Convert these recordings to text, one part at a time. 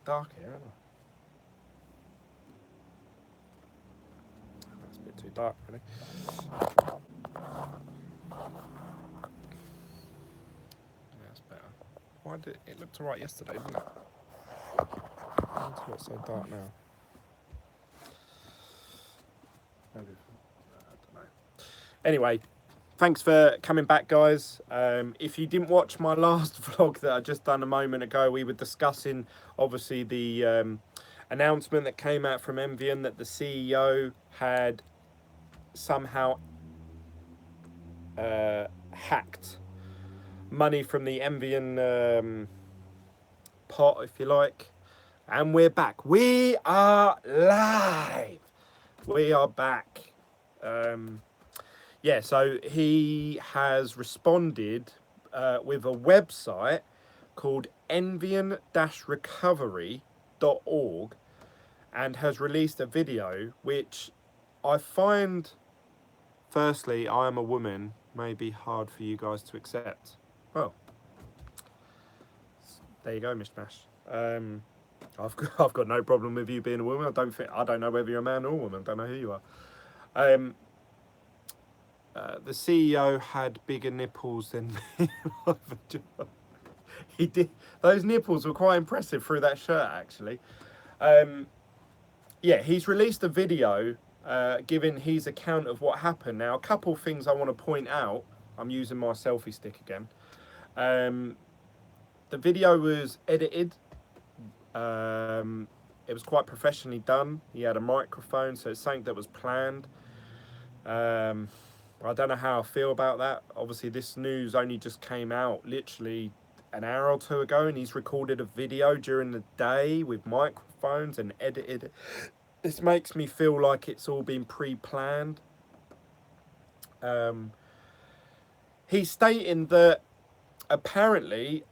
dark here, isn't it? That's a bit too dark, really. That's better. Why did it looked alright yesterday, didn't it? Why does it look so dark now? Maybe, I don't know. Anyway, thanks for coming back, guys. If you didn't watch my last vlog that I just done a moment ago, we were discussing obviously the announcement that came out from Envion that the CEO had somehow hacked money from the Envion pot, if you like. And we're back. We are live. We are back. Yeah, so he has responded with a website called envion-recovery.org and has released a video which I find, firstly, I am a woman, may be hard for you guys to accept. Well, there you go, Mishmash. I've got no problem with you being a woman. I don't know whether you're a man or a woman. Don't know who you are. The CEO had bigger nipples than me. He did. Those nipples were quite impressive through that shirt, actually. Yeah, he's released a video giving his account of what happened. Now, a couple of things I want to point out. I'm using my selfie stick again. The video was edited. It was quite professionally done. He had a microphone, so it's something that was planned. I don't know how I feel about that. Obviously, this news only just came out literally an hour or two ago, and he's recorded a video during the day with microphones and edited it. This makes me feel like it's all been pre-planned. He's stating that apparently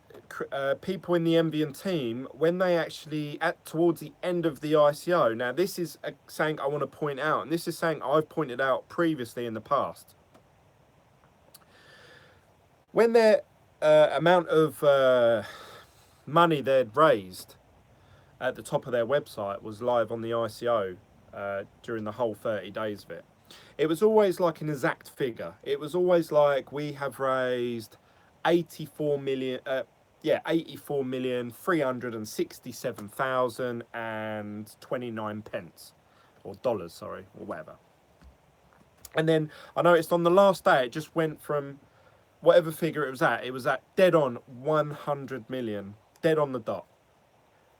people in the Envion team, when they actually towards the end of the ICO, now this is something I want to point out, and this is something I've pointed out previously in the past. When their amount of money they'd raised at the top of their website was live on the ICO during the whole 30 days of it, it was always like an exact figure. It was always like, we have raised 84,367,029 pence, or dollars, sorry, or whatever. And then I noticed on the last day, it just went from whatever figure it was at dead on 100 million, dead on the dot.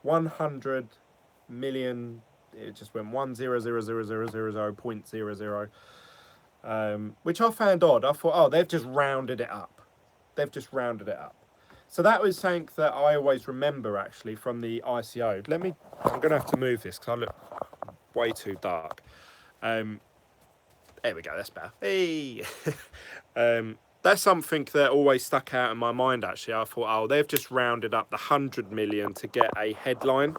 100 million, it just went 100,000.00, which I found odd. I thought, oh, they've just rounded it up. They've just rounded it up. So that was something that I always remember, actually, from the ICO. I'm going to have to move this because I look way too dark. There we go, that's better. Hey! That's something that always stuck out in my mind, actually. I thought, oh, they've just rounded up the 100 million to get a headline.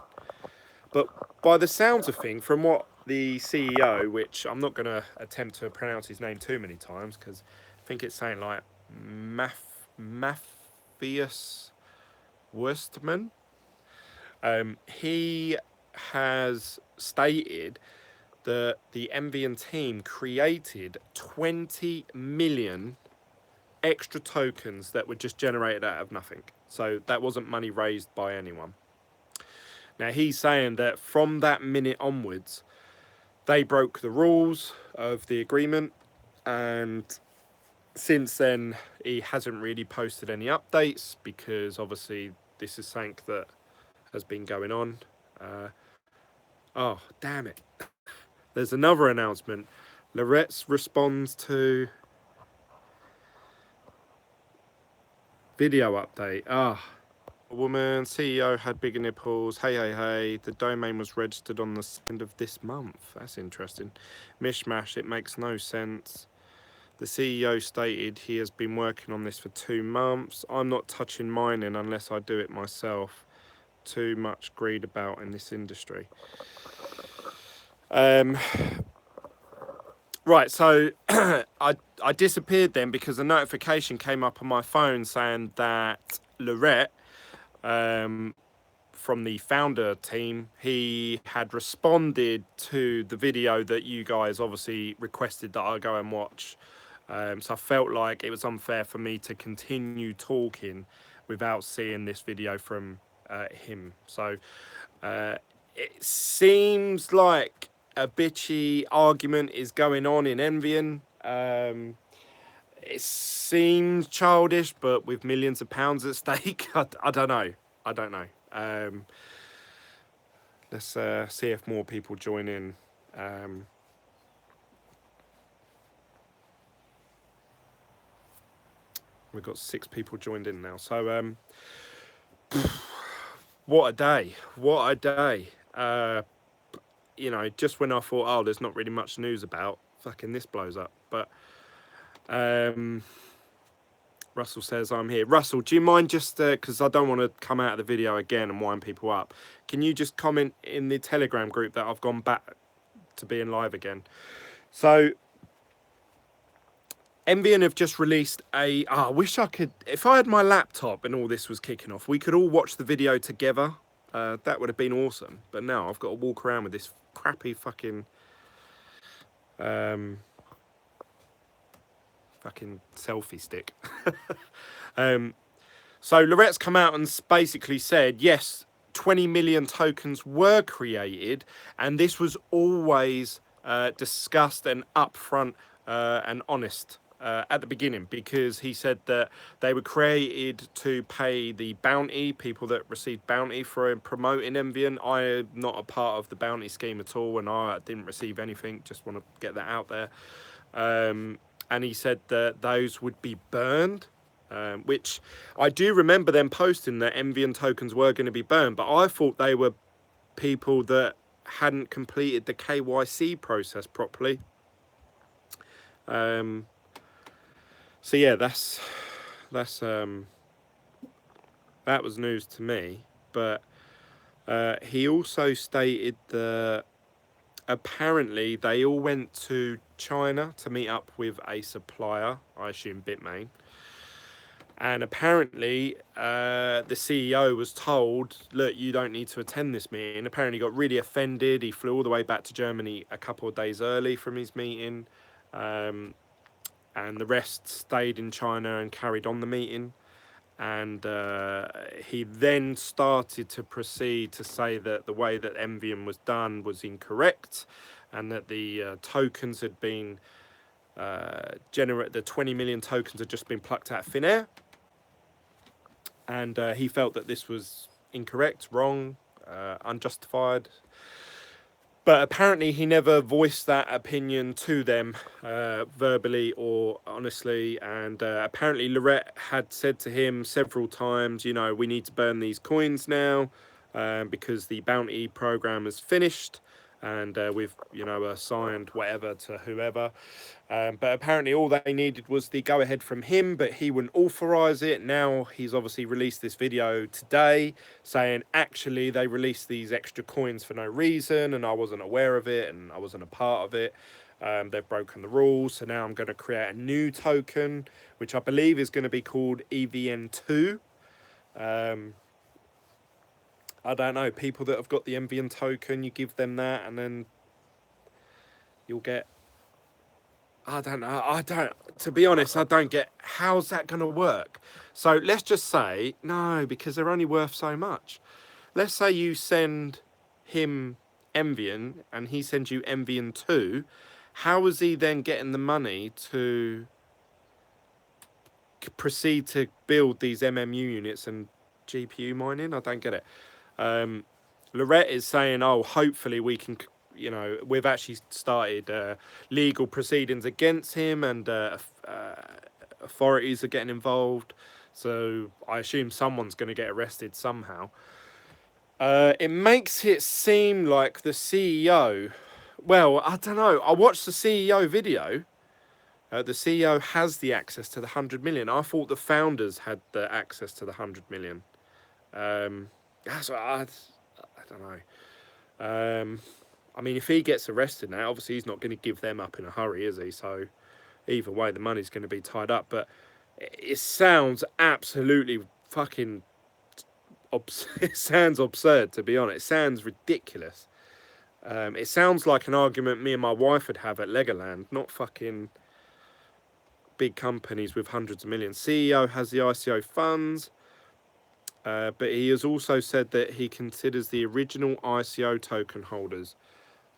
But by the sounds of things, from what the CEO, which I'm not going to attempt to pronounce his name too many times, because I think it's saying like Matthias Wurstman, he has stated that the Envion team created 20 million extra tokens that were just generated out of nothing. So that wasn't money raised by anyone. Now he's saying that from that minute onwards, they broke the rules of the agreement, and since then he hasn't really posted any updates, because obviously this is something that has been going on. Oh, damn it. There's another announcement. Loretz responds to video update. A woman CEO had bigger nipples. Hey. The domain was registered on the end of this month. That's interesting. Mishmash, it makes no sense. The CEO stated he has been working on this for 2 months. I'm not touching mining unless I do it myself. Too much greed about in this industry. Right, so I disappeared then because a notification came up on my phone saying that Lorette from the founder team. He had responded to the video that you guys obviously requested that I go and watch. So I felt like it was unfair for me to continue talking without seeing this video from him. So it seems like a bitchy argument is going on in Envion. It seems childish, but with millions of pounds at stake, I don't know. I don't know. Let's see if more people join in. We've got 6 people joined in now. So, what a day. What a day. You know, just when I thought, oh, there's not really much news about, fucking this blows up. But Russell says I'm here. Russell, do you mind just, because I don't want to come out of the video again and wind people up, can you just comment in the Telegram group that I've gone back to being live again? So, Envion have just released a... I wish I could... If I had my laptop and all this was kicking off, we could all watch the video together. That would have been awesome. But now I've got to walk around with this crappy fucking... fucking selfie stick. So Lorette's come out and basically said, yes, 20 million tokens were created, and this was always discussed and upfront and honest at the beginning, because he said that they were created to pay the bounty, people that received bounty for promoting Envion. I am not a part of the bounty scheme at all, and I didn't receive anything, just want to get that out there. And he said that those would be burned, which I do remember them posting that Envion tokens were going to be burned, but I thought they were people that hadn't completed the KYC process properly. So yeah, that was news to me. But he also stated that apparently they all went to China to meet up with a supplier, I assume Bitmain. And apparently the CEO was told, look, you don't need to attend this meeting. Apparently got really offended. He flew all the way back to Germany a couple of days early from his meeting. And the rest stayed in China and carried on the meeting. And he then started to proceed to say that the way that Envion was done was incorrect, and that the tokens had been the 20 million tokens had just been plucked out of thin air. And he felt that this was incorrect, wrong, unjustified. But apparently he never voiced that opinion to them verbally or honestly. And apparently Lorette had said to him several times, you know, we need to burn these coins now because the bounty program is finished. And we've, you know, assigned whatever to whoever. But apparently all they needed was the go-ahead from him, but he wouldn't authorise it. Now he's obviously released this video today saying, actually, they released these extra coins for no reason, and I wasn't aware of it, and I wasn't a part of it. They've broken the rules, so now I'm going to create a new token, which I believe is going to be called EVN2. I don't know, people that have got the Envion token, you give them that, and then you'll get... I don't know, to be honest, I don't get, how's that going to work? So let's just say, no, because they're only worth so much. Let's say you send him Envion, and he sends you Envion 2. How is he then getting the money to proceed to build these MMU units and GPU mining? I don't get it. Lorette is saying, oh, hopefully we can, you know, we've actually started legal proceedings against him, and authorities are getting involved. So I assume someone's going to get arrested somehow. It makes it seem like the CEO, well, I don't know. I watched the CEO video. The CEO has the access to the 100 million. I thought the founders had the access to the 100 million. That's what I don't know. I mean, if he gets arrested now, obviously he's not going to give them up in a hurry, is he? So either way, the money's going to be tied up. But it sounds absolutely fucking it sounds absurd, to be honest. It sounds ridiculous. It sounds like an argument me and my wife would have at Legoland, not fucking big companies with hundreds of millions. CEO has the ICO funds, but he has also said that he considers the original ICO token holders.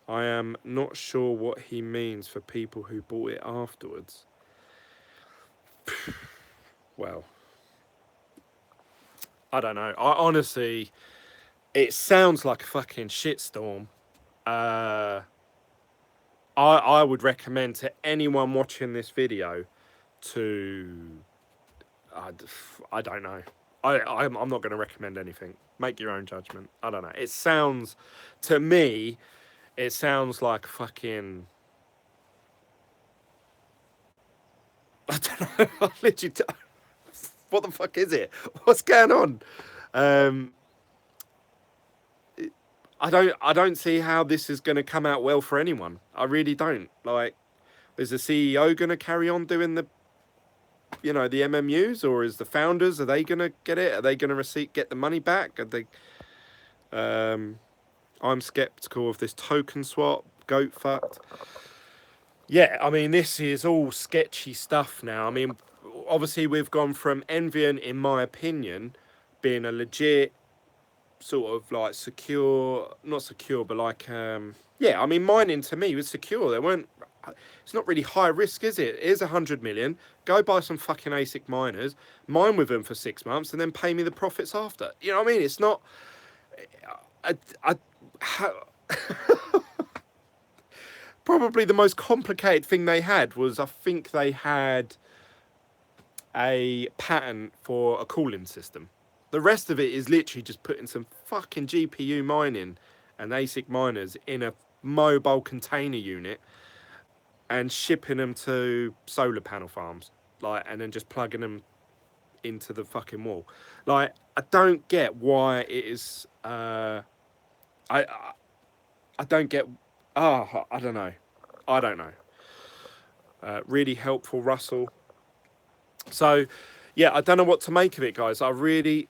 I am not sure what he means for people who bought it afterwards. Well, I don't know. I honestly, it sounds like a fucking shitstorm. I would recommend to anyone watching this video to, I don't know. I'm not going to recommend anything. Make your own judgment. I don't know. It sounds, to me, it sounds like fucking, I don't know. I literally, what the fuck is it? What's going on? I don't see how this is going to come out well for anyone. I really don't. Like, is the CEO going to carry on doing the, the MMUs, or is the founders, are they going to get it? Are they going to get the money back? Are they? I'm skeptical of this token swap. Goat fucked. Yeah, I mean, this is all sketchy stuff now. I mean, obviously we've gone from Envion, in my opinion, being a legit sort of like secure, not secure, but like, yeah, I mean, mining to me was secure. It's not really high risk, is it? Here's 100 million, go buy some fucking ASIC miners, mine with them for 6 months, and then pay me the profits after. You know what I mean? It's not, probably the most complicated thing they had was, I think they had a patent for a cooling system. The rest of it is literally just putting some fucking GPU mining and ASIC miners in a mobile container unit and shipping them to solar panel farms, like, and then just plugging them into the fucking wall. Like, I don't get why it is. I don't get. I don't know. I don't know. Really helpful, Russell. So, yeah, I don't know what to make of it, guys. I'm really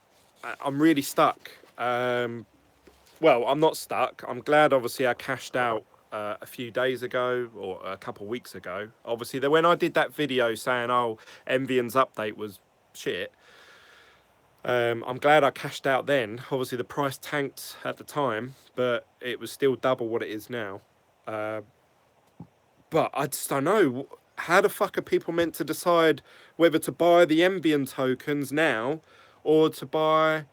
stuck. Well, I'm not stuck. I'm glad, obviously, I cashed out a few days ago, or a couple of weeks ago. Obviously, when I did that video saying, oh, Envion's update was shit, I'm glad I cashed out then. Obviously, the price tanked at the time, but it was still double what it is now. But I just don't know. How the fuck are people meant to decide whether to buy the Envion tokens now, or to buy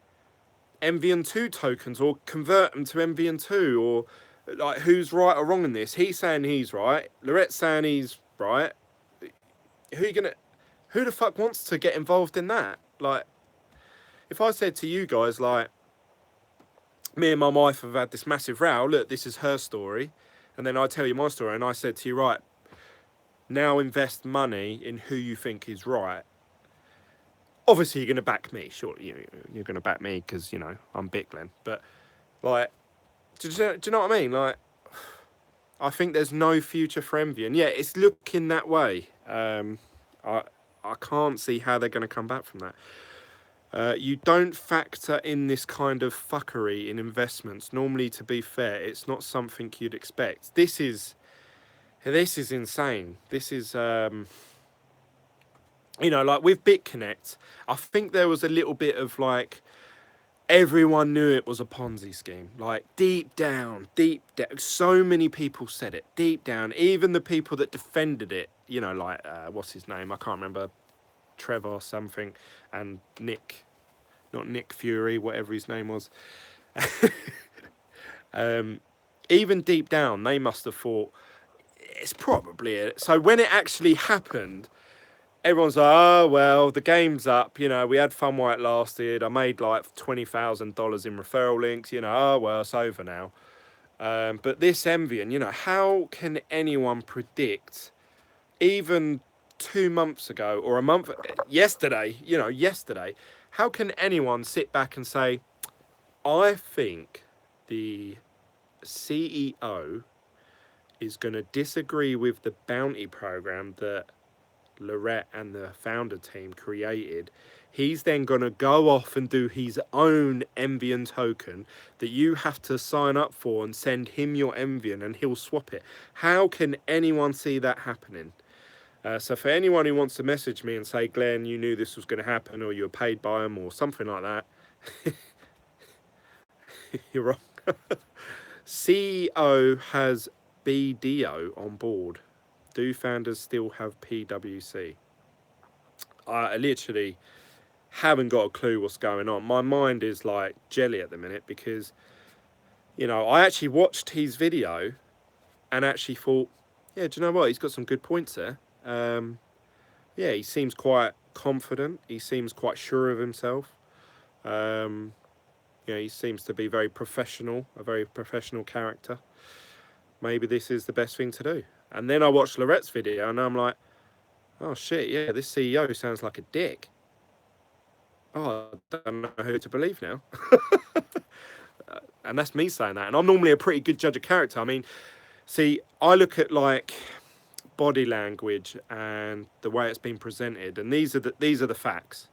Envion 2 tokens, or convert them to Envion 2, or like, who's right or wrong in this? He's saying he's right. Lorette's saying he's right. Who the fuck wants to get involved in that? Like, if I said to you guys, like, me and my wife have had this massive row, look, this is her story, and then I tell you my story, and I said to you, right, now invest money in who you think is right. Obviously, you're going to back me. Sure, you're going to back me because, I'm big Glen. But, like, do you know what I mean? Like, I think there's no future for Envion. Yeah, it's looking that way. I can't see how they're going to come back from that. You don't factor in this kind of fuckery in investments. Normally, to be fair, it's not something you'd expect. This is insane. This is, like with BitConnect, I think there was a little bit of like, everyone knew it was a Ponzi scheme. Like, deep down, so many people said it, deep down, even the people that defended it, like, what's his name? I can't remember, Trevor something, and not Nick Fury, whatever his name was. Even deep down, they must have thought, it's probably it. So when it actually happened, everyone's like, oh, well, the game's up. We had fun while it lasted. I made like $20,000 in referral links. Oh, well, it's over now. But this Envion, how can anyone predict, even 2 months ago or a month, yesterday, how can anyone sit back and say, I think the CEO is going to disagree with the bounty program that Lorette and the founder team created. He's then going to go off and do his own Envion token that you have to sign up for and send him your Envion and he'll swap it. How can anyone see that happening? So for anyone who wants to message me and say, Glenn, you knew this was going to happen, or you were paid by him or something like that, you're wrong. CEO has BDO on board. Do founders still have PWC? I literally haven't got a clue what's going on. My mind is like jelly at the minute because, you know, I actually watched his video and actually thought, yeah, do you know what? He's got some good points there. Yeah, he seems quite confident. He seems quite sure of himself. You know, he seems to be very professional, a very professional character. Maybe this is the best thing to do. And then I watched Lorette's video and I'm like, oh shit, yeah, this CEO sounds like a dick. Oh, I don't know who to believe now. And that's me saying that. And I'm normally a pretty good judge of character. I mean, see, I look at like body language and the way it's been presented, and these are the facts.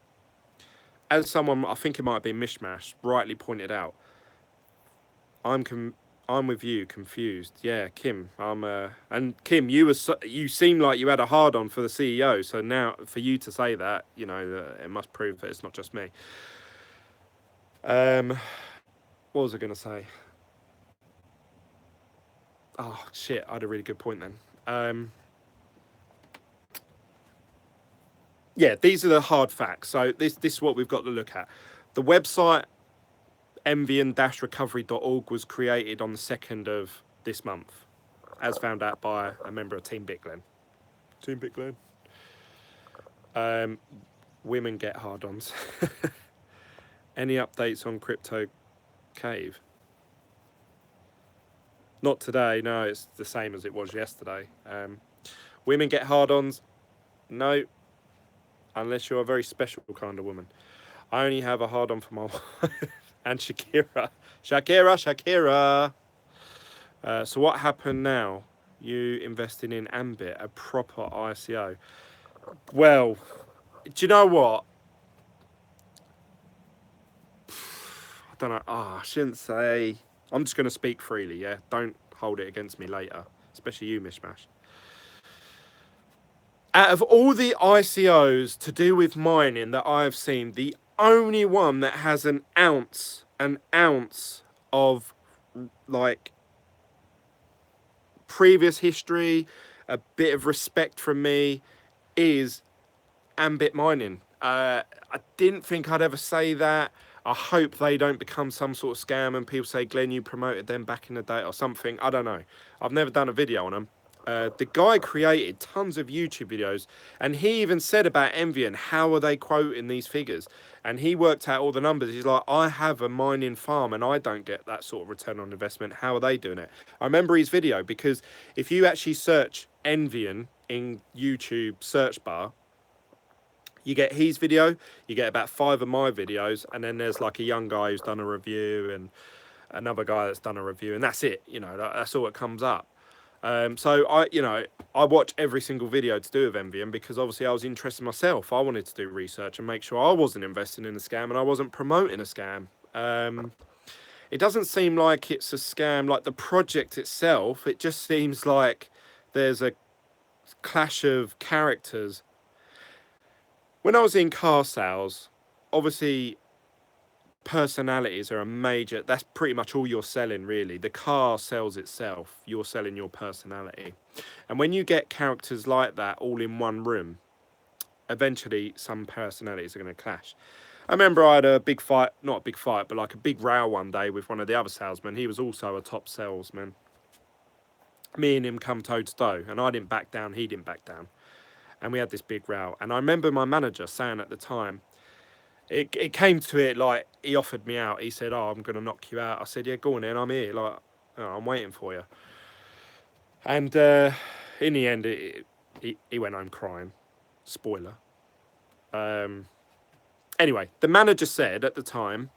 As someone, I think it might have been Mishmash, rightly pointed out, I'm with you, confused. Yeah, Kim. And Kim, you seem like you had a hard on for the CEO. So now, for you to say that, you know, it must prove that it's not just me. What was I going to say? Oh shit, I had a really good point then. Yeah, these are the hard facts. So this is what we've got to look at. The website envion-recovery.org was created on the 2nd of this month, as found out by a member of Team Bitglen. Team Bitglen. Women get hard-ons. Any updates on Crypto Cave? Not today, no, it's the same as it was yesterday. Women get hard-ons? No, unless you're a very special kind of woman. I only have a hard-on for my wife. And Shakira. So what happened now? You investing in Ambit, a proper ICO. Well, do you know what? I don't know. I shouldn't say. I'm just going to speak freely, yeah? Don't hold it against me later. Especially you, Mishmash. Out of all the ICOs to do with mining that I've seen, the only one that has an ounce of like previous history, a bit of respect from me, is Ambit Mining. I didn't think I'd ever say that. I hope they don't become some sort of scam and people say, Glenn, you promoted them back in the day or something. I don't know. I've never done a video on them. The guy created tons of YouTube videos, and he even said about Envion, how are they quoting these figures? And he worked out all the numbers. He's like, I have a mining farm and I don't get that sort of return on investment. How are they doing it? I remember his video because if you actually search Envion in YouTube search bar, you get his video, you get about 5 of my videos, and then there's like a young guy who's done a review and another guy that's done a review, and that's it. You know, that's all that comes up. So I watch every single video to do with Envion because obviously I was interested myself. I wanted to do research and make sure I wasn't investing in a scam and I wasn't promoting a scam. It doesn't seem like it's a scam, like the project itself. It just seems like there's a clash of characters. When I was in car sales, obviously personalities are a major, that's pretty much all you're selling really. The car sells itself, you're selling your personality. And when you get characters like that all in one room, eventually some personalities are going to clash. I remember I had a big fight, not a big fight, but like a big row one day with one of the other salesmen. He was also a top salesman. Me and him come toe to toe, and I didn't back down, he didn't back down. And we had this big row. And I remember my manager saying at the time, it came to it like he offered me out. He said, oh, I'm going to knock you out. I said, yeah, go on then, I'm here. Like, oh, I'm waiting for you. And in the end, he went home crying. Spoiler. Anyway, the manager said at the time,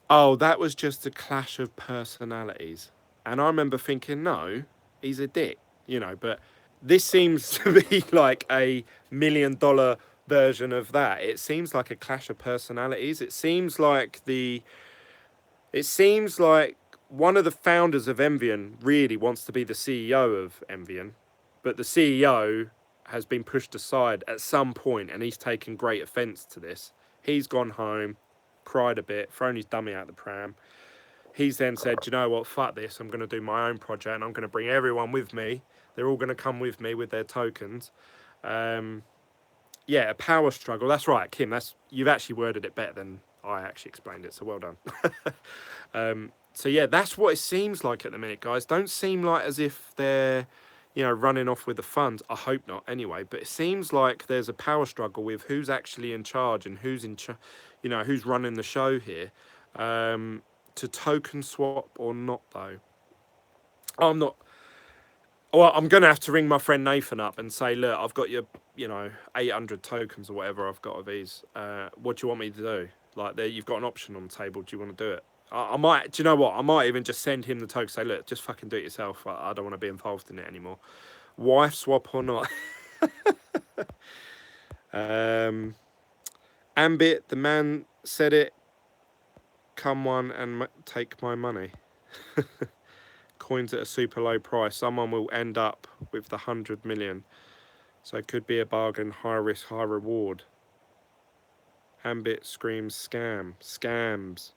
oh, that was just a clash of personalities. And I remember thinking, no, he's a dick, you know, but this seems to be like $1 million version of that. It seems like a clash of personalities. It seems like one of the founders of Envion really wants to be the CEO of Envion, but the CEO has been pushed aside at some point, and he's taken great offence to this. He's gone home, cried a bit, thrown his dummy out the pram. He's then said, "Do you know what, fuck this, I'm going to do my own project, and I'm going to bring everyone with me. They're all going to come with me with their tokens." Yeah, a power struggle. That's right, Kim. You've actually worded it better than I actually explained it, so well done. So yeah, that's what it seems like at the minute, guys. Don't seem like as if they're, running off with the funds. I hope not, anyway. But it seems like there's a power struggle with who's actually in charge and who's who's running the show here. To token swap or not, though. I'm not. Well, I'm going to have to ring my friend Nathan up and say, look, I've got your, 800 tokens or whatever I've got of these. What do you want me to do? Like, you've got an option on the table. Do you want to do it? I might, do you know what? I might even just send him the token, say, look, just fucking do it yourself. I don't want to be involved in it anymore. Wife swap or not? Ambit, the man said it. Come one and take my money. Coins at a super low price. Someone will end up with the 100 million. So it could be a bargain, high risk, high reward. Ambit screams scam. Scams.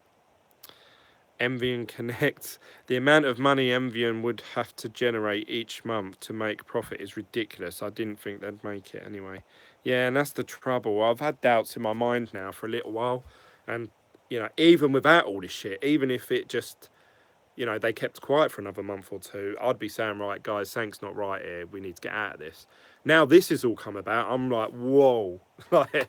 Envion Connect. The amount of money Envion would have to generate each month to make profit is ridiculous. I didn't think they'd make it anyway. Yeah, and that's the trouble. I've had doubts in my mind now for a little while. And, even without all this shit, even if it just, they kept quiet for another month or two, I'd be saying, right, guys, something's not right here. We need to get out of this. Now this has all come about. I'm like, whoa. Like,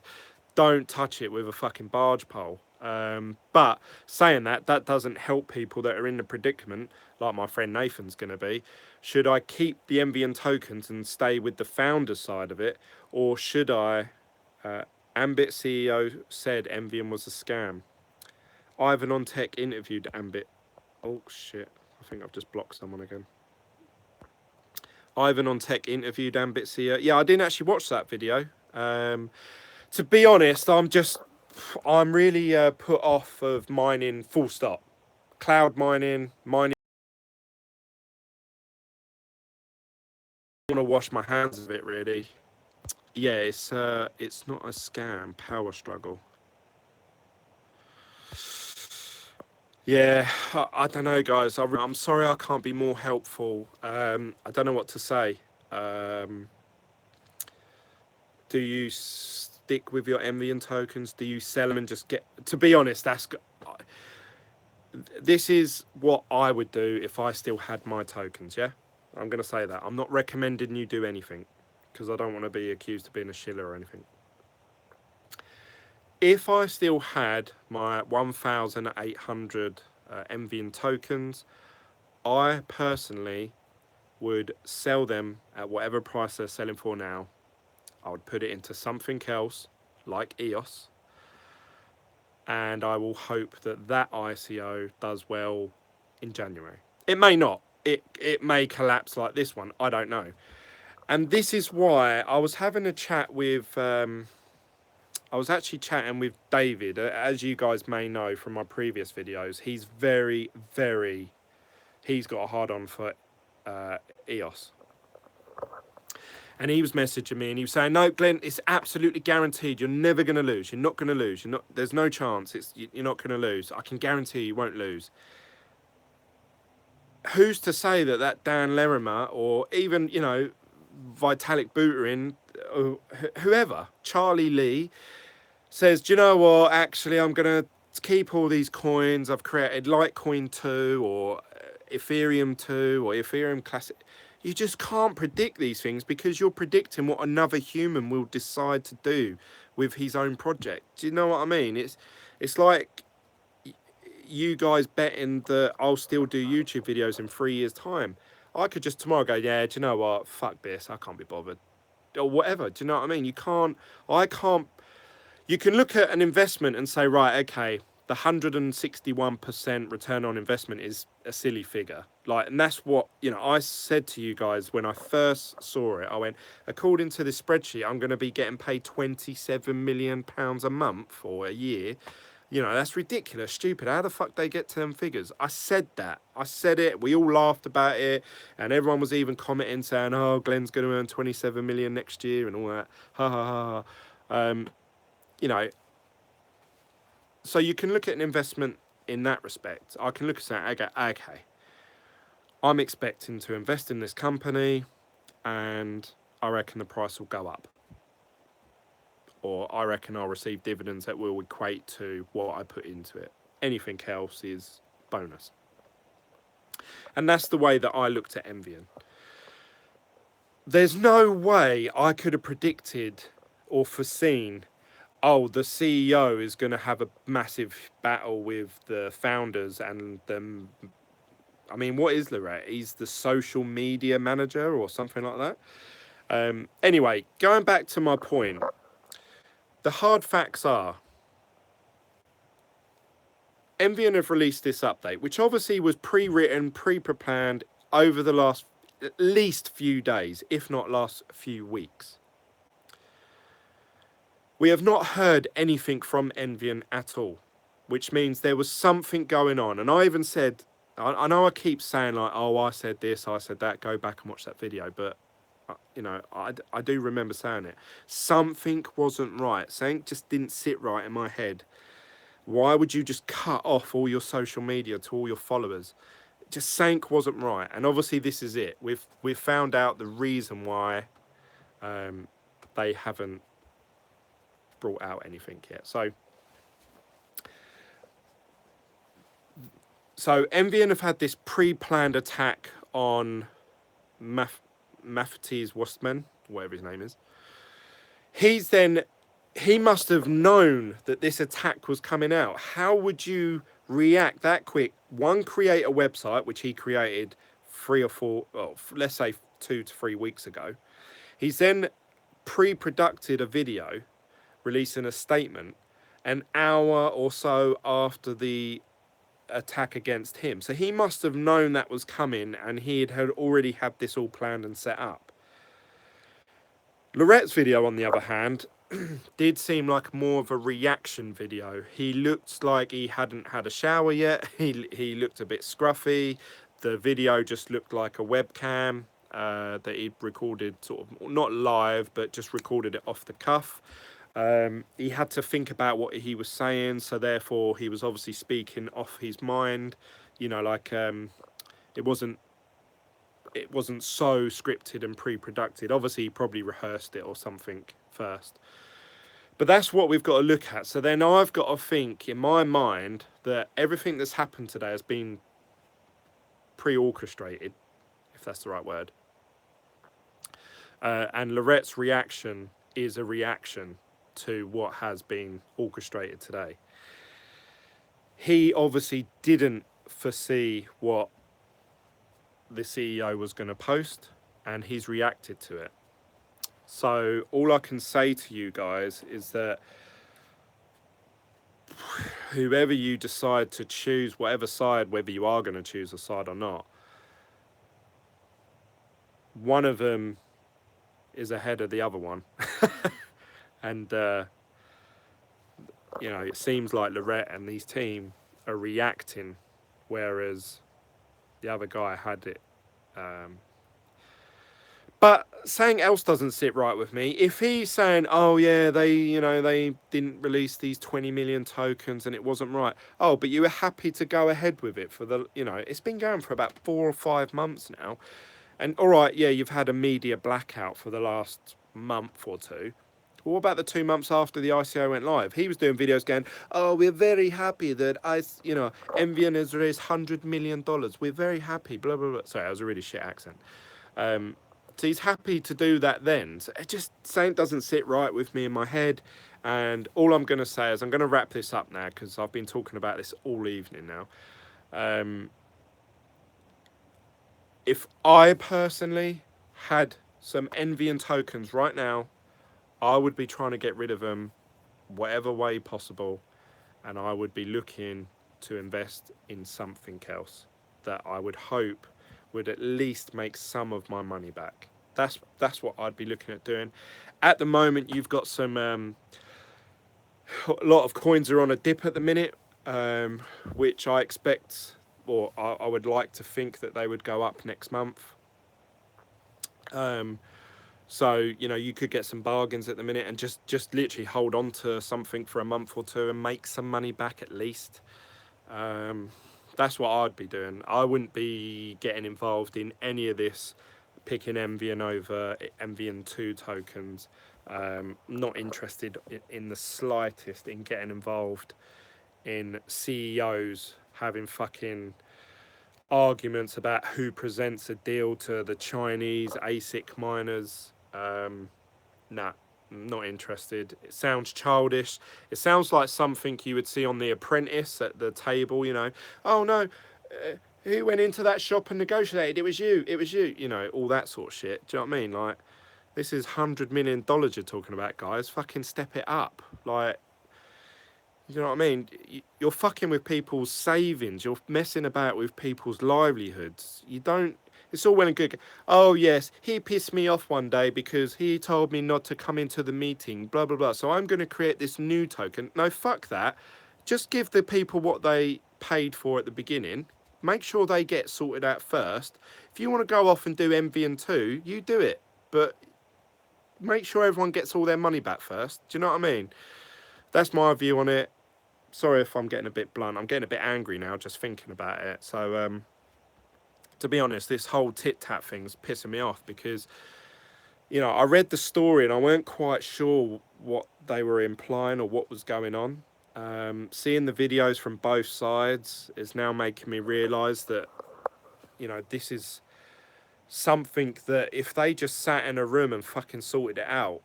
don't touch it with a fucking barge pole. But saying that doesn't help people that are in the predicament, like my friend Nathan's going to be. Should I keep the Envion tokens and stay with the founder side of it, or should I? Ambit CEO said Envion was a scam. Ivan on Tech interviewed Ambit. Oh shit! I think I've just blocked someone again. Ivan on Tech interviewed Ambit CEO. Yeah, I didn't actually watch that video. To be honest, I'm really put off of mining full stop. Cloud mining. I want to wash my hands of it, really. Yeah, it's not a scam. Power struggle. Yeah, I don't know, guys. I'm sorry I can't be more helpful. I don't know what to say. Do you stick with your Envion tokens? Do you sell them and just get... To be honest, this is what I would do if I still had my tokens, yeah? I'm going to say that. I'm not recommending you do anything because I don't want to be accused of being a shiller or anything. If I still had my 1,800 Envion tokens, I personally would sell them at whatever price they're selling for now. I would put it into something else, like EOS, and I will hope that that ICO does well in January. It may not. It may collapse like this one. I don't know. And this is why I was having a chat with... I was actually chatting with David. As you guys may know from my previous videos, he's very, very... He's got a hard-on for EOS. And he was messaging me and he was saying, no, Glenn, it's absolutely guaranteed. You're never going to lose. You're not going to lose. There's no chance. You're not going to lose. I can guarantee you won't lose. Who's to say that Dan Larimer or even, Vitalik Buterin, or whoever, Charlie Lee, says, do you know what? Actually, I'm going to keep all these coins. I've created Litecoin 2 or Ethereum 2 or Ethereum Classic. You just can't predict these things because you're predicting what another human will decide to do with his own project. Do you know what I mean? It's like you guys betting that I'll still do YouTube videos in 3 years' time. I could just tomorrow go, yeah, do you know what? Fuck this. I can't be bothered. Or whatever. Do you know what I mean? You can look at an investment and say, right, okay, the 161% return on investment is a silly figure. Like, and that's what, you know, I said to you guys when I first saw it. I went, according to this spreadsheet, I'm going to be getting paid £27 million a month or a year. You know, that's ridiculous, stupid. How the fuck they get to them figures? I said that. I said it. We all laughed about it, and everyone was even commenting saying, "Oh, Glenn's going to earn 27 million next year and all that." Ha ha ha. You know, so you can look at an investment in that respect. I can look at that. I go, okay, I'm expecting to invest in this company, and I reckon the price will go up, or I reckon I'll receive dividends that will equate to what I put into it. Anything else is bonus. And that's the way that I looked at Envion. There's no way I could have predicted or foreseen, oh, the CEO is going to have a massive battle with the founders and them. I mean, what is Lorette? He's the social media manager or something like that. Anyway, going back to my point, the hard facts are Envion have released this update, which obviously was pre-written, pre-planned over the last at least few days, if not last few weeks. We have not heard anything from Envion at all, which means there was something going on. And I even said, I know I keep saying like, oh, I said this, I said that, go back and watch that video. But, you know, I do remember saying it. Something wasn't right. Something just didn't sit right in my head. Why would you just cut off all your social media to all your followers? Just something wasn't right. And obviously this is it. We've found out the reason why they haven't brought out anything yet. So Envion have had this pre-planned attack on Maftis Wostman, whatever his name is. He must have known that this attack was coming out. How would you react that quick? One, create a website, which he created 3 or 4, well, let's say 2 to 3 weeks ago. He's then pre-produced a video, releasing a statement an hour or so after the attack against him. So he must have known that was coming, and he had already had this all planned and set up. Lorette's video, on the other hand, did seem like more of a reaction video. He looked like he hadn't had a shower yet. He looked a bit scruffy. The video just looked like a webcam that he'd recorded, sort of not live, but just recorded it off the cuff. He had to think about what he was saying, so therefore he was obviously speaking off his mind. You know, like it wasn't so scripted and pre-produced. Obviously, he probably rehearsed it or something first. But that's what we've got to look at. So then I've got to think in my mind that everything that's happened today has been pre-orchestrated, if that's the right word. And Lorette's reaction is a reaction to what has been orchestrated today. He obviously didn't foresee what the CEO was going to post, and he's reacted to it. So all I can say to you guys is that whoever you decide to choose, whatever side, whether you are going to choose a side or not, one of them is ahead of the other one. And you know, it seems like Lorette and these team are reacting, whereas the other guy had it. But something else doesn't sit right with me. If he's saying, oh yeah, they didn't release these 20 million tokens and it wasn't right. Oh, but you were happy to go ahead with it for the, it's been going for about 4 or 5 months now. And all right, yeah, you've had a media blackout for the last month or two. But what about the 2 months after the ICO went live? He was doing videos going, oh, we're very happy that Envion has raised $100 million. We're very happy, blah, blah, blah. Sorry, that was a really shit accent. So he's happy to do that then. So it just, something doesn't sit right with me in my head. And all I'm going to say is I'm going to wrap this up now because I've been talking about this all evening now. If I personally had some Envion tokens right now, I would be trying to get rid of them whatever way possible and I would be looking to invest in something else that I would hope would at least make some of my money back. That's what I'd be looking at doing. At the moment, you've got some a lot of coins are on a dip at the minute, which I expect, or I would like to think that they would go up next month. So, you know, you could get some bargains at the minute and just literally hold on to something for a month or two and make some money back at least. That's what I'd be doing. I wouldn't be getting involved in any of this, picking Envion over Envion 2 tokens. Not interested in the slightest in getting involved in CEOs having fucking arguments about who presents a deal to the Chinese ASIC miners. Nah, not interested. It sounds childish. It sounds like something you would see on The Apprentice at the table, you know. Oh no, who went into that shop and negotiated? It was you, it was you. You know, all that sort of shit. Do you know what I mean? Like, this is $100 million you're talking about, guys. Fucking step it up. Like, you know what I mean? You're fucking with people's savings. You're messing about with people's livelihoods. You don't... It's all well and good. Oh, yes, he pissed me off one day because he told me not to come into the meeting, blah, blah, blah. So I'm going to create this new token. No, fuck that. Just give the people what they paid for at the beginning. Make sure they get sorted out first. If you want to go off and do Envion 2, you do it. But make sure everyone gets all their money back first. Do you know what I mean? That's my view on it. Sorry if I'm getting a bit blunt. I'm getting a bit angry now just thinking about it. So, to be honest, this whole tit-tat thing's pissing me off because, you know, I read the story and I weren't quite sure what they were implying or what was going on. Seeing the videos from both sides is now making me realise that, you know, this is something that if they just sat in a room and fucking sorted it out,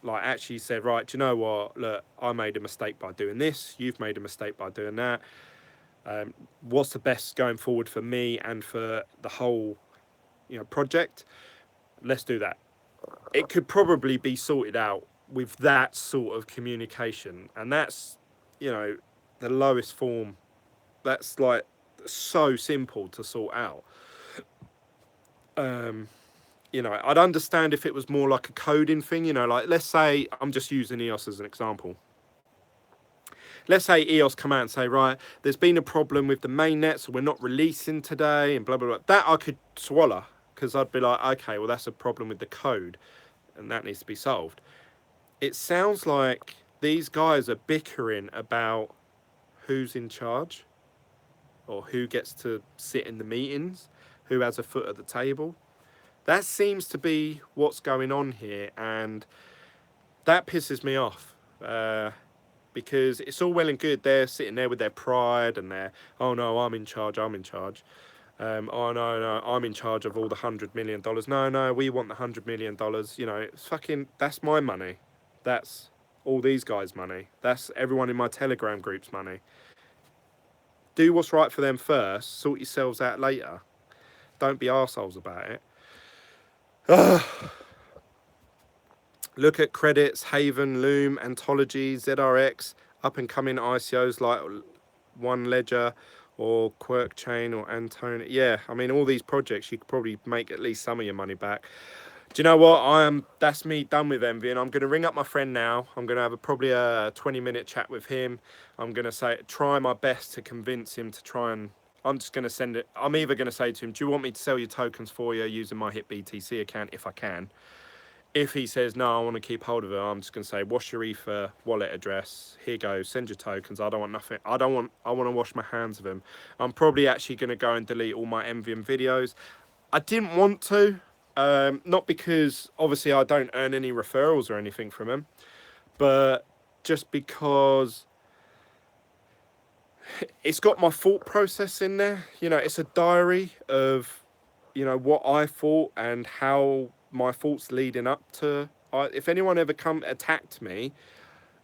like actually said, right, do you know what, look, I made a mistake by doing this, you've made a mistake by doing that, what's the best going forward for me and for the whole, you know, project, let's do that. It could probably be sorted out with that sort of communication, and that's, you know, the lowest form. That's like so simple to sort out. You know, I'd understand if it was more like a coding thing, you know, like let's say, I'm just using EOS as an example. Let's say EOS come out and say, right, there's been a problem with the mainnet, so we're not releasing today, and blah, blah, blah. That I could swallow, because I'd be like, okay, well, that's a problem with the code, and that needs to be solved. It sounds like these guys are bickering about who's in charge, or who gets to sit in the meetings, who has a foot at the table. That seems to be what's going on here, and that pisses me off. Because it's all well and good, they're sitting there with their pride and they're, oh no, I'm in charge, I'm in charge. Oh no, no, I'm in charge of all the $100 million. No, we want the $100 million. You know, it's fucking, that's my money. That's all these guys' money. That's everyone in my Telegram group's money. Do what's right for them first, sort yourselves out later. Don't be arseholes about it. Look at credits, Haven, Loom, Anthology, ZRX, up and coming ICOs like One Ledger or Quirk Chain or Antone. Yeah, I mean, all these projects, you could probably make at least some of your money back. Do you know what? That's me done with Envy, and I'm going to ring up my friend now. I'm going to have probably a 20-minute chat with him. I'm going to try my best to convince him to try and, I'm just going to send it. I'm either going to say to him, do you want me to sell your tokens for you using my HitBTC account if I can? If he says, no, I want to keep hold of it, I'm just going to say, what's your Ether wallet address? Here you go, send your tokens. I don't want nothing. I want to wash my hands of them. I'm probably actually going to go and delete all my Envion videos. I didn't want to, not because obviously I don't earn any referrals or anything from him, but just because it's got my thought process in there. You know, it's a diary of, you know, what I thought and how my thoughts leading up to. If anyone ever attacked me,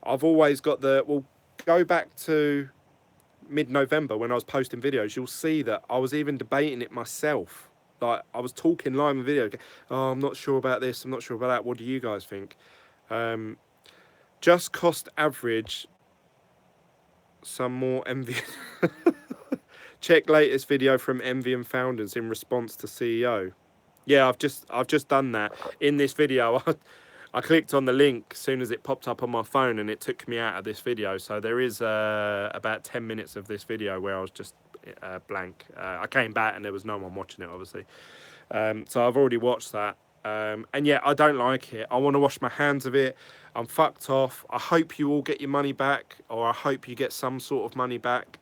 I've always got well, go back to mid-November when I was posting videos. You'll see that I was even debating it myself. Like, I was talking live in video. Oh, I'm not sure about this. I'm not sure about that. What do you guys think? Just cost average some more Envion. Check latest video from Envion founders in response to CEO. Yeah, I've just done that. In this video, I clicked on the link as soon as it popped up on my phone, and it took me out of this video. So there is about 10 minutes of this video where I was just blank. I came back and there was no one watching it, obviously. So I've already watched that. And yeah, I don't like it. I want to wash my hands of it. I'm fucked off. I hope you all get your money back, or I hope you get some sort of money back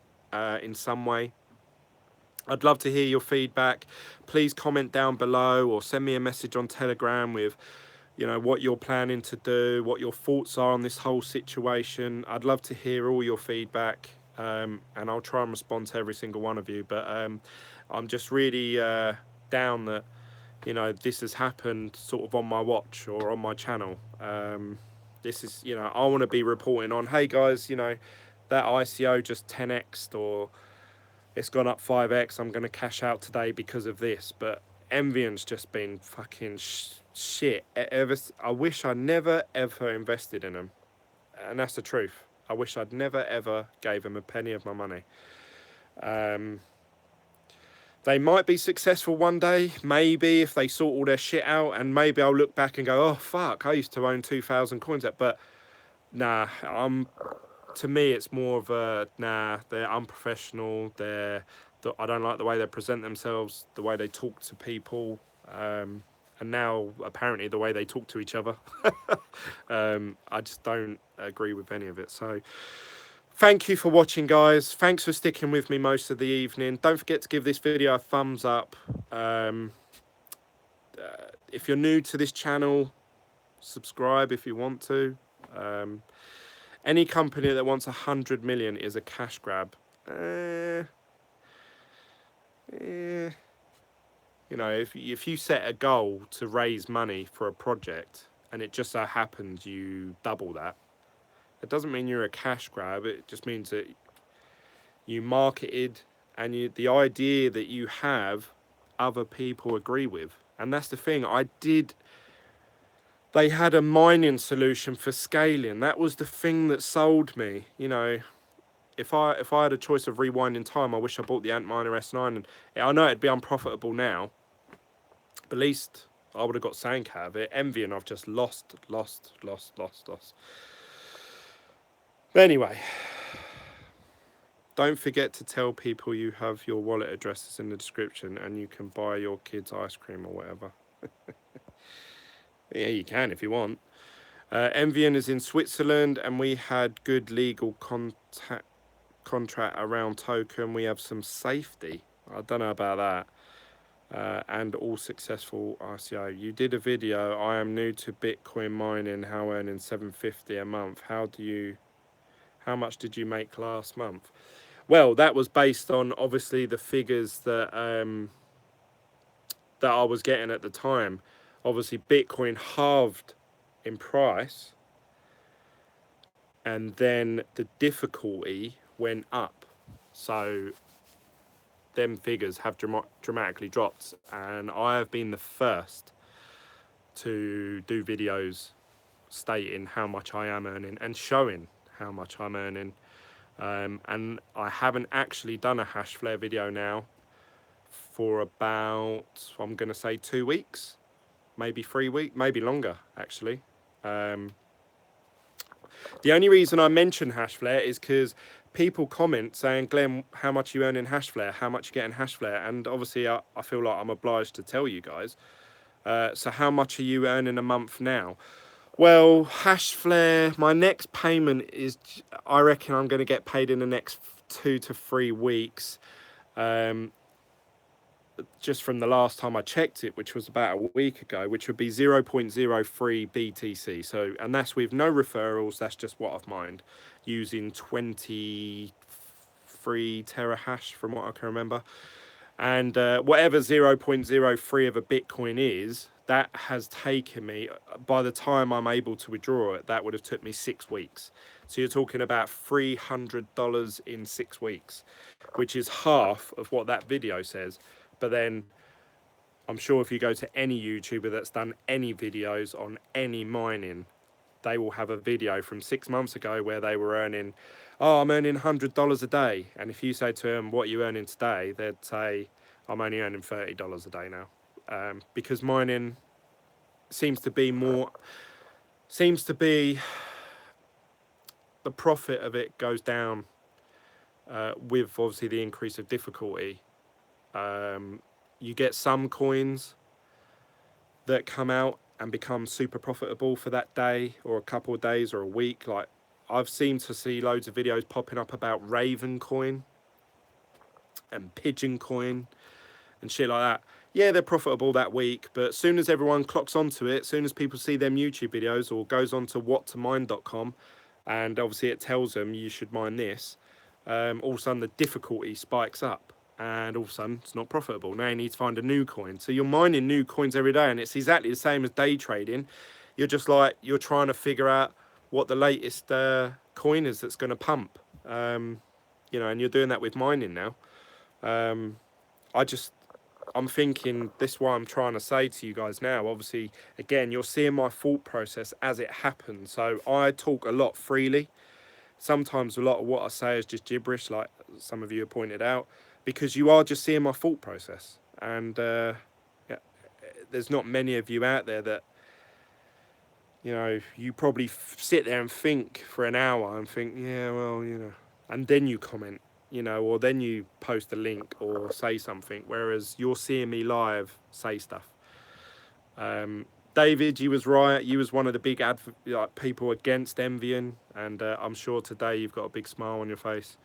in some way. I'd love to hear your feedback. Please comment down below or send me a message on Telegram with, you know, what you're planning to do, what your thoughts are on this whole situation. I'd love to hear all your feedback, and I'll try and respond to every single one of you. But I'm just really down that, you know, this has happened sort of on my watch or on my channel. This is, you know, I want to be reporting on, hey guys, you know, that ICO just 10x'd, or it's gone up 5x, I'm going to cash out today because of this. But Envion's just been fucking shit. I wish I never ever invested in them. And that's the truth. I wish I'd never ever gave them a penny of my money. They might be successful one day, maybe, if they sort all their shit out, and maybe I'll look back and go, oh fuck, I used to own 2,000 coins. But nah, to me it's more of a, nah, they're unprofessional. I don't like the way they present themselves, the way they talk to people, and now apparently the way they talk to each other. I just don't agree with any of it. So thank you for watching, guys. Thanks for sticking with me most of the evening. Don't forget to give this video a thumbs up. If you're new to this channel, subscribe if you want to. Any company that wants 100 million is a cash grab. You know, if you set a goal to raise money for a project and it just so happens you double that, it doesn't mean you're a cash grab. It just means that you marketed, and the idea that you have, other people agree with. And that's the thing. They had a mining solution for scaling. That was the thing that sold me. You know, if I had a choice of rewinding time, I wish I bought the Antminer S9. And I know it'd be unprofitable now, but at least I would have got sank out of it. Envion, I've just lost. But anyway, don't forget to tell people you have your wallet addresses in the description and you can buy your kids ice cream or whatever. Yeah, you can if you want. Envion is in Switzerland, and we had good legal contract around token. We have some safety. I don't know about that. And all successful ICO. You did a video, I am new to Bitcoin mining, how earning $750 a month. How much did you make last month? Well, that was based on obviously the figures that that I was getting at the time. Obviously Bitcoin halved in price, and then the difficulty went up. So them figures have dramatically dropped, and I have been the first to do videos stating how much I am earning and showing how much I'm earning. And I haven't actually done a hash flare video now for about, I'm going to say 2 weeks, maybe 3 weeks, maybe longer actually. The only reason I mention hash flare is because people comment saying, Glenn, how much you earn in hash flare? How much you get in hash flare? And obviously I feel like I'm obliged to tell you guys. So how much are you earning a month now? Well, hash flare, my next payment is, I reckon I'm going to get paid in the next 2 to 3 weeks. Just from the last time I checked it, which was about a week ago, which would be 0.03 BTC. So, and that's with no referrals. That's just what I've mined using 23 terahash from what I can remember. And whatever 0.03 of a Bitcoin is, that has taken me, by the time I'm able to withdraw it, that would have took me 6 weeks. So you're talking about $300 in 6 weeks, which is half of what that video says. But then I'm sure if you go to any YouTuber that's done any videos on any mining, they will have a video from 6 months ago where they were earning, oh, I'm earning $100 a day. And if you say to them, what are you earning today? They'd say, I'm only earning $30 a day now. Because mining seems to be the profit of it goes down with obviously the increase of difficulty. You get some coins that come out and become super profitable for that day or a couple of days or a week. Like, I've seemed to see loads of videos popping up about Raven coin and Pigeon coin and shit like that. Yeah, they're profitable that week, but as soon as everyone clocks onto it, as soon as people see them YouTube videos or goes on to whattomine.com, and obviously it tells them you should mine this, all of a sudden the difficulty spikes up, and all of a sudden it's not profitable. Now you need to find a new coin. So you're mining new coins every day, and it's exactly the same as day trading. You're just like, you're trying to figure out what the latest coin is that's going to pump. You know, and you're doing that with mining now. I'm thinking, this is what I'm trying to say to you guys now. Obviously, again, you're seeing my thought process as it happens. So I talk a lot freely. Sometimes a lot of what I say is just gibberish, like some of you have pointed out, because you are just seeing my thought process. And yeah, there's not many of you out there that, you know, you probably sit there and think for an hour and think, yeah, well, you know, and then you comment, you know, or then you post a link or say something, whereas you're seeing me live say stuff. David, you was right. You was one of the big people against Envion, and I'm sure today you've got a big smile on your face.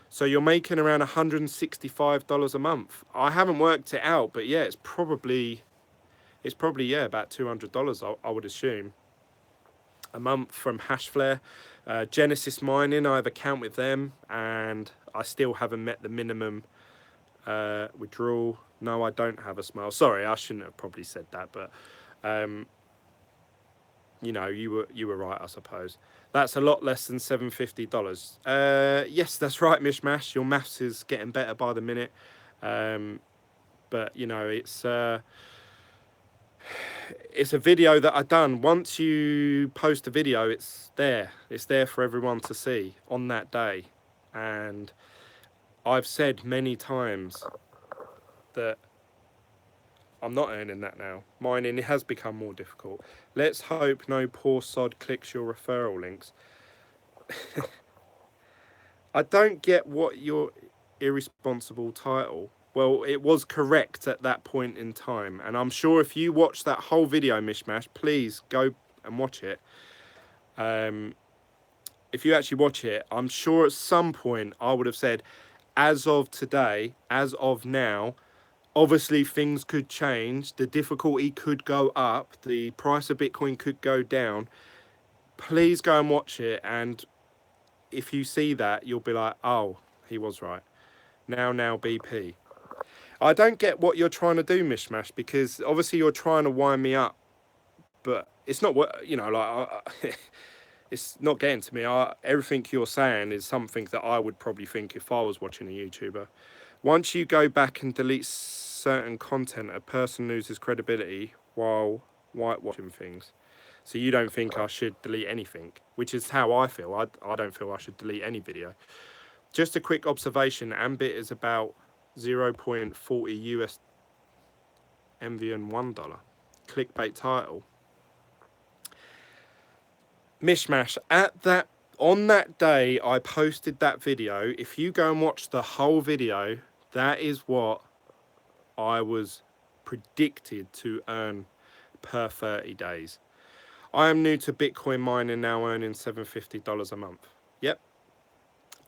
So you're making around $165 a month. I haven't worked it out, but yeah, it's probably yeah, about $200, I would assume, a month from Hashflare. Genesis Mining, I have an account with them, and I still haven't met the minimum withdrawal. No, I don't have a smile. Sorry, I shouldn't have probably said that, but you know, you were right, I suppose. That's a lot less than $750. Yes, that's right, Mishmash. Your maths is getting better by the minute. But you know, it's a video that I've done. Once you post a video, it's there. It's there for everyone to see on that day. And I've said many times that I'm not earning that now. Mining, it has become more difficult. Let's hope no poor sod clicks your referral links. I don't get what your irresponsible title. Well, it was correct at that point in time. And I'm sure if you watch that whole video, Mishmash, please go and watch it. If you actually watch it, I'm sure at some point I would have said, as of today, as of now, obviously things could change. The difficulty could go up. The price of Bitcoin could go down. Please go and watch it. And if you see that, you'll be like, oh, he was right. Now BP. I don't get what you're trying to do, Mishmash, because obviously you're trying to wind me up, but it's not what, you know, like, it's not getting to me. Everything you're saying is something that I would probably think if I was watching a YouTuber. Once you go back and delete certain content, a person loses credibility while whitewashing things. So you don't think I should delete anything, which is how I feel. I don't feel I should delete any video. Just a quick observation, Ambit is about 0.40 US Envion $1. Clickbait title. Mishmash, on that day I posted that video. If you go and watch the whole video, that is what I was predicted to earn per 30 days. I am new to Bitcoin mining, now earning $750 a month. Yep,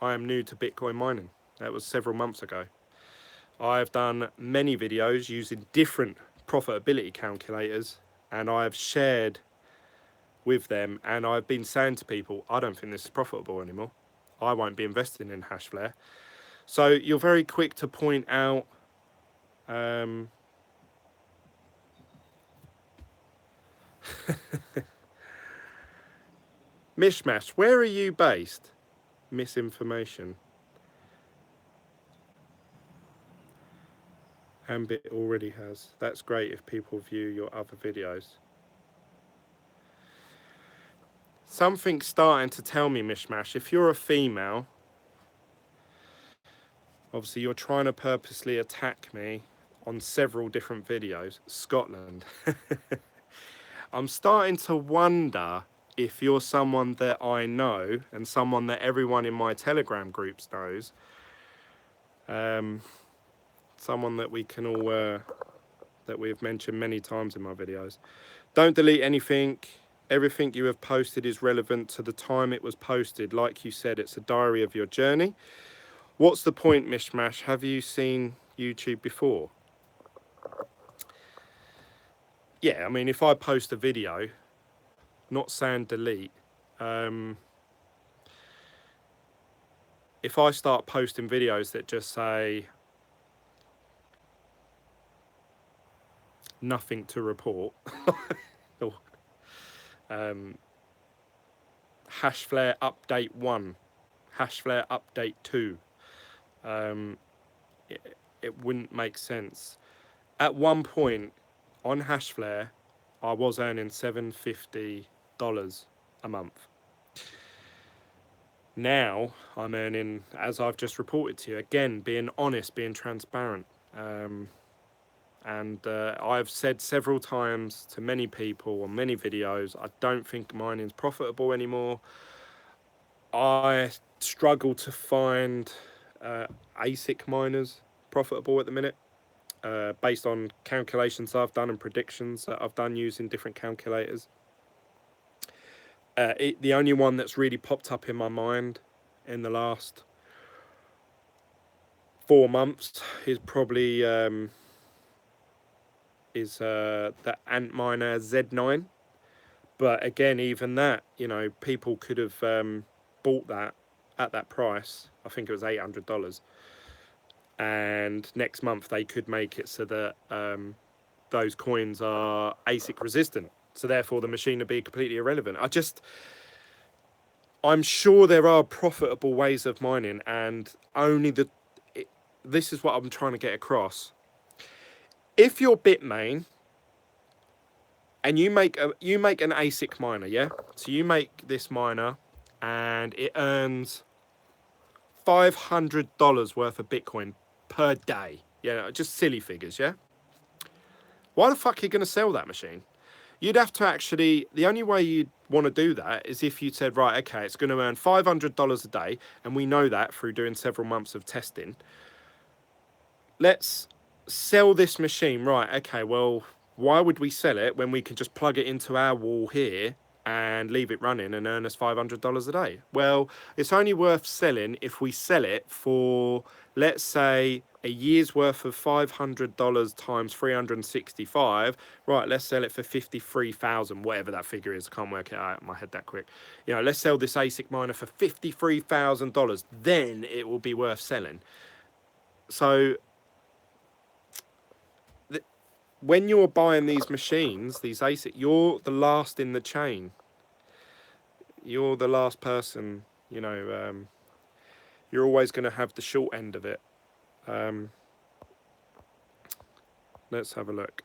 I am new to Bitcoin mining. That was several months ago. I've done many videos using different profitability calculators, and I've shared with them, and I've been saying to people, I don't think this is profitable anymore. I won't be investing in Hashflare. So you're very quick to point out Mishmash, where are you based? Misinformation. Ambit already has. That's great if people view your other videos. Something's starting to tell me, Mishmash, if you're a female, Obviously, you're trying to purposely attack me on several different videos. Scotland. I'm starting to wonder if you're someone that I know and someone that everyone in my Telegram groups knows. Someone that we can all, that we've mentioned many times in my videos. Don't delete anything. Everything you have posted is relevant to the time it was posted. Like you said, it's a diary of your journey. What's the point, Mishmash? Have you seen YouTube before? Yeah, I mean, if I post a video, not saying delete, if I start posting videos that just say nothing to report, or Hashflare update 1, Hashflare update 2, it wouldn't make sense. At one point on Hashflare, I was earning $750 a month. Now I'm earning, as I've just reported to you, again, being honest, being transparent. I've said several times to many people on many videos, I don't think mining's profitable anymore. I struggle to find ASIC miners profitable at the minute, based on calculations I've done and predictions that I've done using different calculators. The only one that's really popped up in my mind in the last 4 months is probably the Antminer Z9. But again, even that, you know, people could have bought that at that price. I think it was $800. And next month they could make it so that those coins are ASIC resistant. So therefore the machine would be completely irrelevant. I'm sure there are profitable ways of mining, and this is what I'm trying to get across. If you're Bitmain and you make an ASIC miner, yeah? So you make this miner and it earns $500 worth of Bitcoin per day. Yeah, just silly figures, yeah? Why the fuck are you going to sell that machine? You'd have to actually, the only way you'd want to do that is if you said, right, okay, it's going to earn $500 a day, and we know that through doing several months of testing. Let's sell this machine. Right, okay, well, why would we sell it when we can just plug it into our wall here and leave it running and earn us $500 a day? Well, it's only worth selling if we sell it for, let's say, a year's worth of $500 times 365. Right, let's sell it for 53,000, whatever that figure is. I can't work it out in my head that quick. You know, let's sell this ASIC miner for $53,000. Then it will be worth selling. So when you're buying these machines, these ASIC, you're the last in the chain. You're the last person, you know, you're always going to have the short end of it. Let's have a look.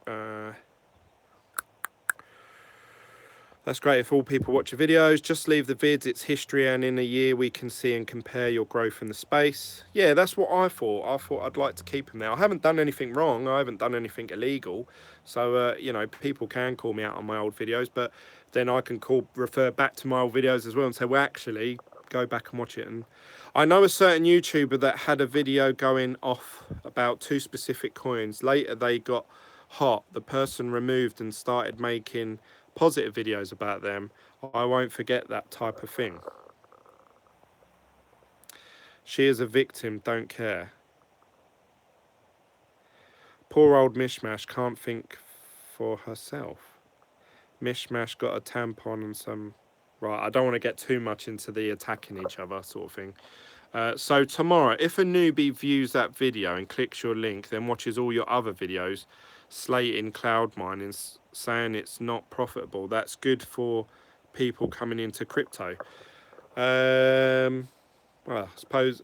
That's great if all people watch your videos. Just leave the vids, it's history, and in a year we can see and compare your growth in the space. Yeah, that's what I thought. I thought I'd like to keep them there. I haven't done anything wrong. I haven't done anything illegal. So, you know, people can call me out on my old videos, but then I can refer back to my old videos as well and say, well, actually, go back and watch it. And I know a certain YouTuber that had a video going off about 2 specific coins. Later, they got hot. The person removed and started making positive videos about them. I won't forget that type of thing. She is a victim, don't care. Poor old Mishmash can't think for herself. Mishmash got a tampon and some... Right, I don't want to get too much into the attacking each other sort of thing. So tomorrow, if a newbie views that video and clicks your link, then watches all your other videos, slating cloud mining, saying it's not profitable, that's good for people coming into crypto. Well, I suppose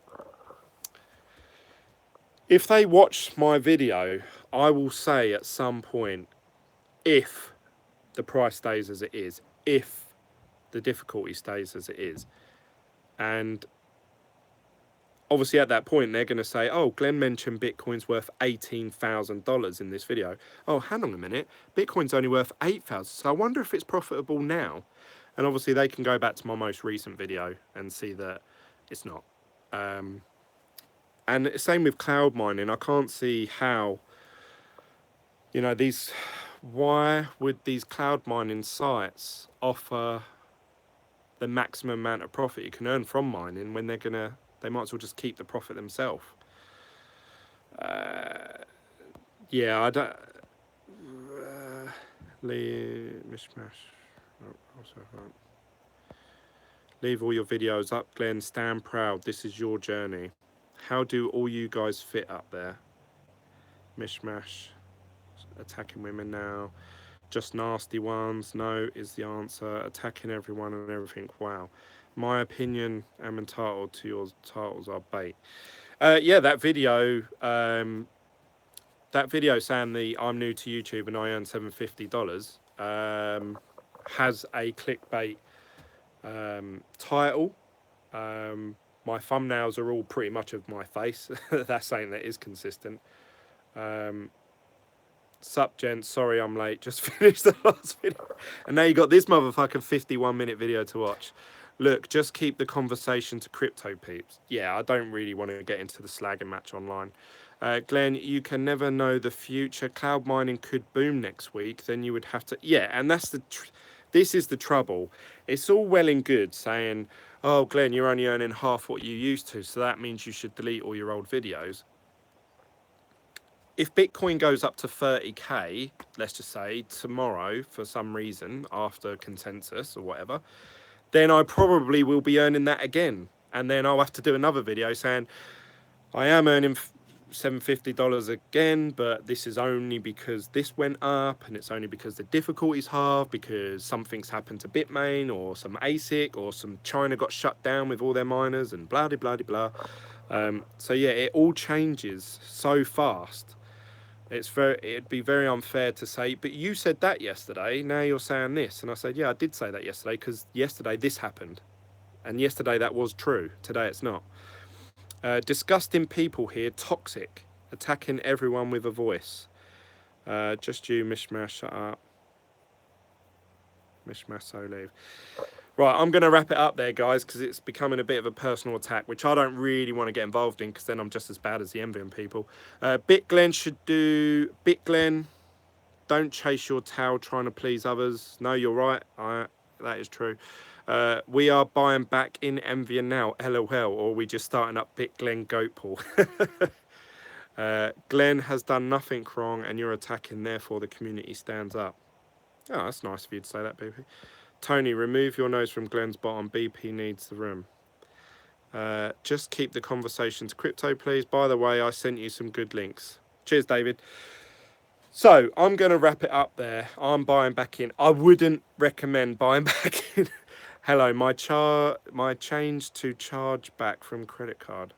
if they watch my video, I will say at some point, if the price stays as it is, if the difficulty stays as it is, and obviously at that point they're going to say, oh, Glenn mentioned Bitcoin's worth $18,000 in this video. Oh, hang on a minute, Bitcoin's only worth 8,000, so I wonder if it's profitable now. And obviously they can go back to my most recent video and see that it's not. And same with cloud mining. I can't see how, you know, why would these cloud mining sites offer the maximum amount of profit you can earn from mining when they might as well just keep the profit themselves. Yeah, I don't. Mishmash. Leave all your videos up, Glenn. Stand proud. This is your journey. How do all you guys fit up there? Mishmash. Attacking women now. Just nasty ones. No is the answer. Attacking everyone and everything. Wow. My opinion, I'm entitled to your titles are bait. Yeah, that video. That video saying I'm new to YouTube and I earn $750 has a clickbait title. My thumbnails are all pretty much of my face. That's saying that is consistent. Sup, gents, sorry I'm late. Just finished the last video. And now you got this motherfucking 51-minute video to watch. Look, just keep the conversation to crypto peeps. Yeah, I don't really want to get into the slagging match online. Glenn, you can never know the future. Cloud mining could boom next week. Then you would have to... Yeah, and that's this is the trouble. It's all well and good saying, oh, Glenn, you're only earning half what you used to, so that means you should delete all your old videos. If Bitcoin goes up to 30k, let's just say, tomorrow, for some reason, after consensus or whatever, then I probably will be earning that again. And then I'll have to do another video saying, I am earning $750 again, but this is only because this went up, and it's only because the difficulty's halved, because something's happened to Bitmain, or some ASIC, or some China got shut down with all their miners, and blah, blah, blah, blah. So yeah, it all changes so fast. It'd be very unfair to say, but you said that yesterday, now you're saying this. And I said, yeah, I did say that yesterday, because yesterday this happened. And yesterday that was true. Today it's not. Disgusting people here, toxic, attacking everyone with a voice. Just you, Mishmash, shut up. Mishmash, so leave. Right, I'm going to wrap it up there, guys, because it's becoming a bit of a personal attack, which I don't really want to get involved in, because then I'm just as bad as the Envion people. BitGlen should do... BitGlen, don't chase your tail trying to please others. No, you're right. That is true. We are buying back in Envion now, LOL, or are we just starting up BitGlen Goatpool? Glenn has done nothing wrong, and you're attacking, therefore the community stands up. Oh, that's nice of you to say that, BP. Tony, remove your nose from Glenn's bottom. BP needs the room. Just keep the conversation to crypto, please. By the way, I sent you some good links. Cheers, David. So, I'm going to wrap it up there. I'm buying back in. I wouldn't recommend buying back in. Hello, my change to charge back from credit card.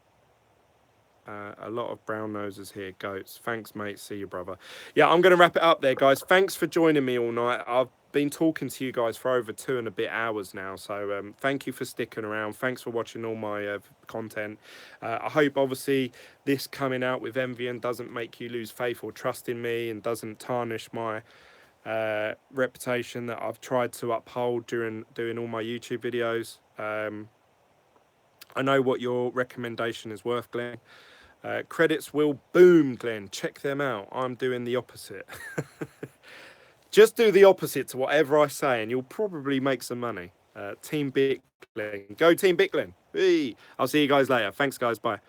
A lot of brown noses here, goats. Thanks, mate. See you, brother. Yeah, I'm going to wrap it up there, guys. Thanks for joining me all night. I've been talking to you guys for over 2 and a bit hours now, so thank you for sticking around. Thanks for watching all my content. I hope, obviously, this coming out with Envion doesn't make you lose faith or trust in me, and doesn't tarnish my reputation that I've tried to uphold during doing all my YouTube videos. I know what your recommendation is worth, Glenn. Credits will boom, Glenn. Check them out. I'm doing the opposite. Just do the opposite to whatever I say, and you'll probably make some money. Team BitGlen. Go Team BitGlen. I'll see you guys later. Thanks, guys. Bye.